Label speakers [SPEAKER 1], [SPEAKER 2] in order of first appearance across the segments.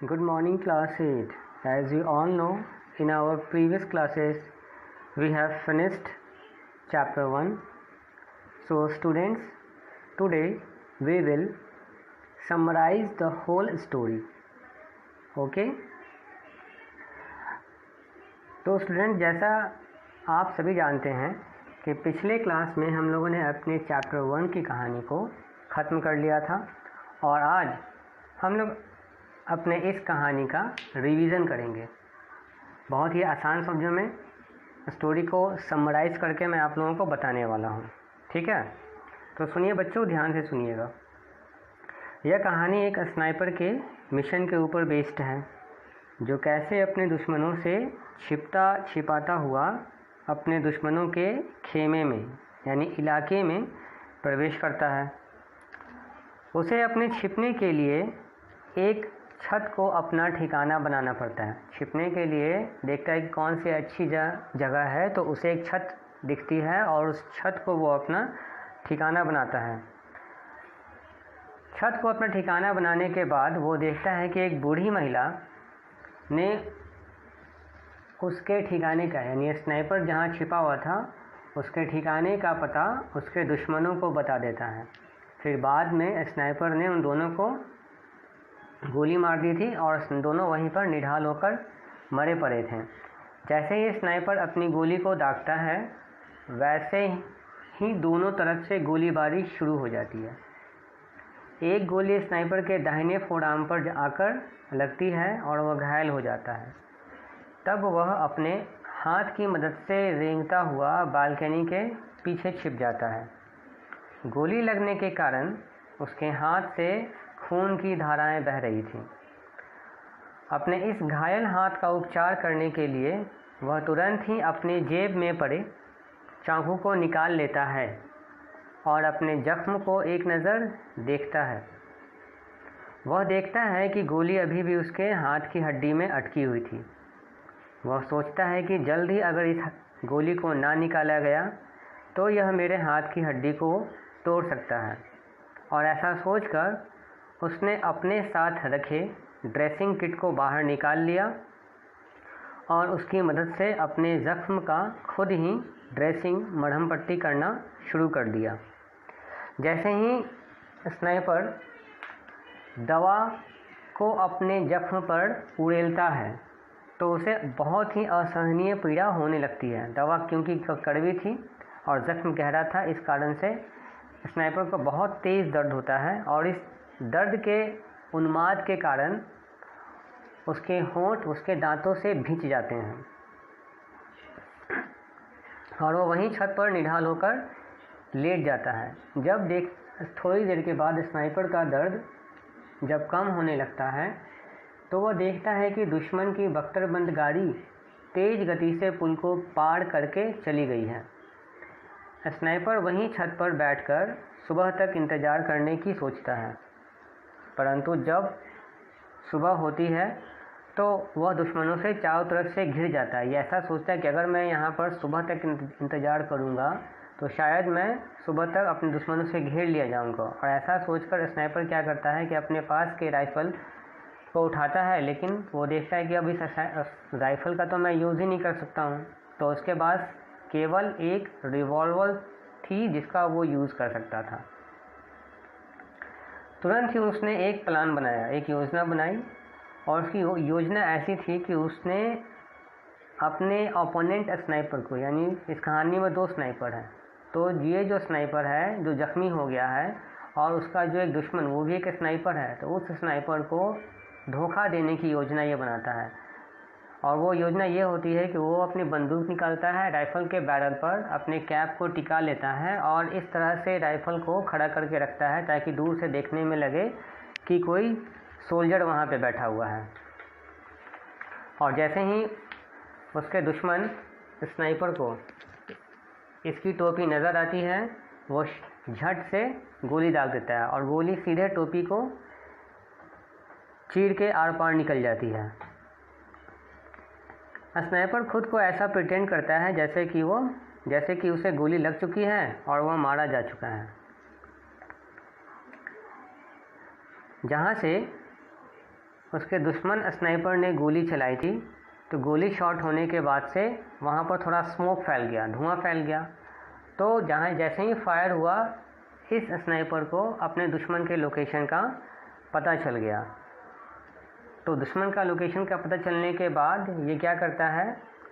[SPEAKER 1] Good morning, class 8. As you all know, in our previous classes, we have finished chapter 1. So, students, today we will summarize the whole story. Okay? तो student, जैसा आप सभी जानते हैं कि पिछले class में हम लोगों ने अपने चैप्टर 1 की कहानी को ख़त्म कर लिया था और आज हम लोग अपने इस कहानी का रिवीजन करेंगे। बहुत ही आसान शब्दों में स्टोरी को समराइज़ करके मैं आप लोगों को बताने वाला हूँ। ठीक है, तो सुनिए बच्चों, ध्यान से सुनिएगा। यह कहानी एक स्नाइपर के मिशन के ऊपर बेस्ड है, जो कैसे अपने दुश्मनों से छिपाता हुआ अपने दुश्मनों के खेमे में यानी इलाके में प्रवेश करता है। उसे अपने छिपने के लिए एक छत को अपना ठिकाना बनाना पड़ता है। छिपने के लिए देखता है कि कौन सी अच्छी जगह है, तो उसे एक छत दिखती है और उस छत को वो अपना ठिकाना बनाता है। छत को अपना ठिकाना बनाने के बाद वो देखता है कि एक बूढ़ी महिला ने उसके ठिकाने का यानी स्नाइपर जहाँ छिपा हुआ था उसके ठिकाने का पता उसके दुश्मनों को बता देता है। फिर बाद में स्नाइपर ने उन दोनों को गोली मार दी थी और दोनों वहीं पर निढाल होकर मरे पड़े थे। जैसे ही स्नाइपर अपनी गोली को दागता है, वैसे ही दोनों तरफ से गोलीबारी शुरू हो जाती है। एक गोली स्नाइपर के दाहिने फोड़आर्म पर आकर लगती है और वह घायल हो जाता है। तब वह अपने हाथ की मदद से रेंगता हुआ बालकनी के पीछे छिप जाता है। गोली लगने के कारण उसके हाथ से खून की धाराएं बह रही थीं। अपने इस घायल हाथ का उपचार करने के लिए वह तुरंत ही अपने जेब में पड़े चाकू को निकाल लेता है और अपने जख्म को एक नज़र देखता है। वह देखता है कि गोली अभी भी उसके हाथ की हड्डी में अटकी हुई थी। वह सोचता है कि जल्द ही अगर इस गोली को ना निकाला गया तो यह मेरे हाथ की हड्डी को तोड़ सकता है, और ऐसा सोचकर उसने अपने साथ रखे ड्रेसिंग किट को बाहर निकाल लिया और उसकी मदद से अपने ज़ख्म का खुद ही ड्रेसिंग मरहम पट्टी करना शुरू कर दिया। जैसे ही स्नाइपर दवा को अपने जख्म पर उड़ेलता है तो उसे बहुत ही असहनीय पीड़ा होने लगती है। दवा क्योंकि कड़वी थी और ज़ख्म गहरा था, इस कारण से स्नाइपर को बहुत तेज़ दर्द होता है और इस दर्द के उन्माद के कारण उसके होंठ उसके दांतों से भींच जाते हैं और वो वहीं छत पर निढाल होकर लेट जाता है। थोड़ी देर के बाद स्नाइपर का दर्द जब कम होने लगता है तो वह देखता है कि दुश्मन की बख्तरबंद गाड़ी तेज़ गति से पुल को पार करके चली गई है। स्नाइपर वहीं छत पर बैठकर सुबह तक इंतज़ार करने की सोचता है, परंतु जब सुबह होती है तो वह दुश्मनों से चारों तरफ से घिर जाता है। ये ऐसा सोचता है कि अगर मैं यहाँ पर सुबह तक इंतज़ार करूँगा तो शायद मैं सुबह तक अपने दुश्मनों से घेर लिया जाऊँगा। और ऐसा सोचकर स्नाइपर क्या करता है कि अपने पास के राइफ़ल को उठाता है, लेकिन वो देखता है कि अब इस राइफ़ल का तो मैं यूज़ ही नहीं कर सकता हूँ। तो उसके पास केवल एक रिवॉल्वर थी जिसका वो यूज़ कर सकता था। तुरंत ही उसने एक प्लान बनाया, एक योजना बनाई, और उसकी योजना ऐसी थी कि उसने अपने ओपोनेंट स्नाइपर को, यानी इस कहानी में 2 स्नाइपर हैं, तो ये जो स्नाइपर है जो ज़ख्मी हो गया है और उसका जो एक दुश्मन वो भी एक स्नाइपर है, तो उस स्नाइपर को धोखा देने की योजना ये बनाता है। और वो योजना ये होती है कि वो अपनी बंदूक निकालता है, राइफ़ल के बैरल पर अपने कैप को टिका लेता है और इस तरह से राइफ़ल को खड़ा करके रखता है ताकि दूर से देखने में लगे कि कोई सोल्जर वहाँ पे बैठा हुआ है। और जैसे ही उसके दुश्मन स्नाइपर को इसकी टोपी नज़र आती है, वो झट से गोली दाग देता है और गोली सीधे टोपी को चीर के आर पार निकल जाती है। स्नाइपर खुद को ऐसा प्रिटेंड करता है जैसे कि उसे गोली लग चुकी है और वह मारा जा चुका है। जहाँ से उसके दुश्मन स्नाइपर ने गोली चलाई थी, तो गोली शॉट होने के बाद से वहाँ पर थोड़ा स्मोक फैल गया, धुआं फैल गया। तो जहाँ जैसे ही फायर हुआ, इस स्नाइपर को अपने दुश्मन के लोकेशन का पता चल गया। तो दुश्मन का लोकेशन का पता चलने के बाद ये क्या करता है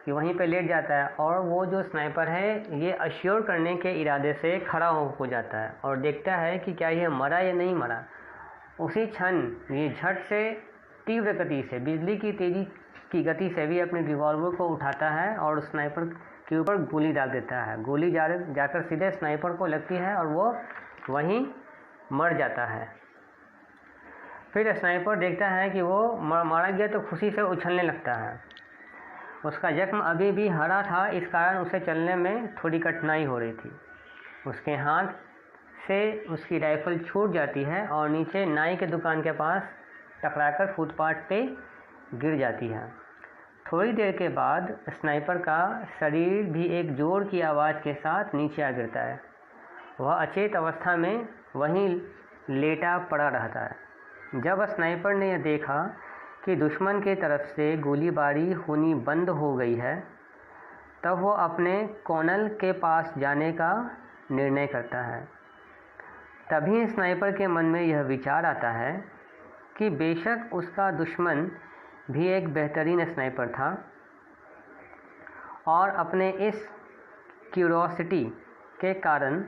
[SPEAKER 1] कि वहीं पे लेट जाता है, और वो जो स्नाइपर है ये अश्योर करने के इरादे से खड़ा हो जाता है और देखता है कि क्या ये मरा या नहीं मरा। उसी क्षण ये झट से तीव्र गति से, बिजली की तेज़ी की गति से भी अपने रिवॉल्वर को उठाता है और उस स्नाइपर के ऊपर गोली डाल देता है। गोली जाकर सीधे स्नाइपर को लगती है और वो वहीं मर जाता है। फिर स्नाइपर देखता है कि वो मारा गया तो खुशी से उछलने लगता है। उसका जख्म अभी भी हरा था, इस कारण उसे चलने में थोड़ी कठिनाई हो रही थी। उसके हाथ से उसकी राइफल छूट जाती है और नीचे नाई के दुकान के पास टकराकर फुटपाथ पे गिर जाती है। थोड़ी देर के बाद स्नाइपर का शरीर भी एक जोर की आवाज़ के साथ नीचे आ गिरता है। वह अचेत अवस्था में वहीं लेटा पड़ा रहता है। जब स्नाइपर ने यह देखा कि दुश्मन की तरफ से गोलीबारी होनी बंद हो गई है, तब वो अपने कॉर्नल के पास जाने का निर्णय करता है। तभी स्नाइपर के मन में यह विचार आता है कि बेशक उसका दुश्मन भी एक बेहतरीन स्नाइपर था और अपने इस क्यूरोसिटी के कारण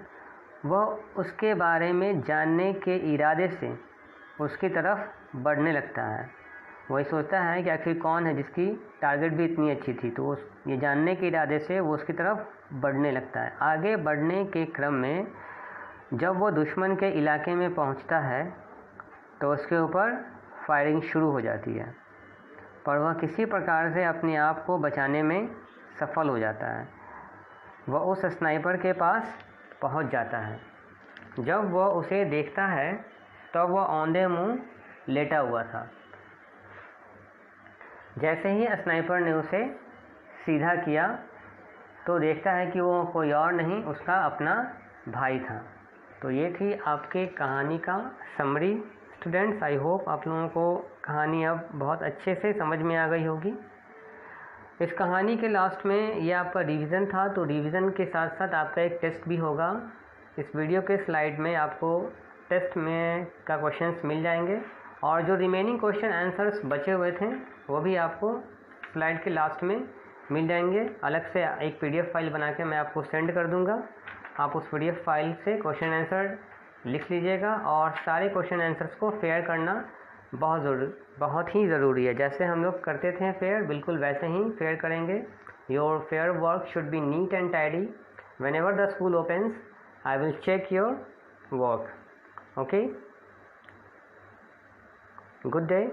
[SPEAKER 1] वह उसके बारे में जानने के इरादे से उसकी तरफ बढ़ने लगता है। वही सोचता है कि आखिर कौन है जिसकी टारगेट भी इतनी अच्छी थी, तो ये जानने के इरादे से वो उसकी तरफ बढ़ने लगता है। आगे बढ़ने के क्रम में जब वो दुश्मन के इलाके में पहुंचता है तो उसके ऊपर फायरिंग शुरू हो जाती है, पर वह किसी प्रकार से अपने आप को बचाने में सफल हो जाता है। वह उस स्नाइपर के पास पहुंच जाता है। जब वह उसे देखता है तब वह औंधे मुंह लेटा हुआ था। जैसे ही स्नाइपर ने उसे सीधा किया तो देखता है कि वो कोई और नहीं, उसका अपना भाई था। तो ये थी आपके कहानी का समरी। स्टूडेंट्स, आई होप आप लोगों को कहानी अब बहुत अच्छे से समझ में आ गई होगी। इस कहानी के लास्ट में ये आपका रिवीजन था, तो रिवीजन के साथ साथ आपका एक टेस्ट भी होगा। इस वीडियो के स्लाइड में आपको टेस्ट में का क्वेश्चंस मिल जाएंगे, और जो रिमेनिंग क्वेश्चन आंसर्स बचे हुए थे वो भी आपको स्लाइड के लास्ट में मिल जाएंगे। अलग से एक PDF फाइल बना के मैं आपको सेंड कर दूँगा। आप उस PDF फाइल से क्वेश्चन आंसर लिख लीजिएगा, और सारे क्वेश्चन आंसर्स को फेयर करना बहुत ही ज़रूरी है। जैसे हम लोग करते थे फेयर, बिल्कुल वैसे ही फेयर करेंगे। Your fair work should be neat and tidy. whenever the school opens, I will check your work. Okay? Good day.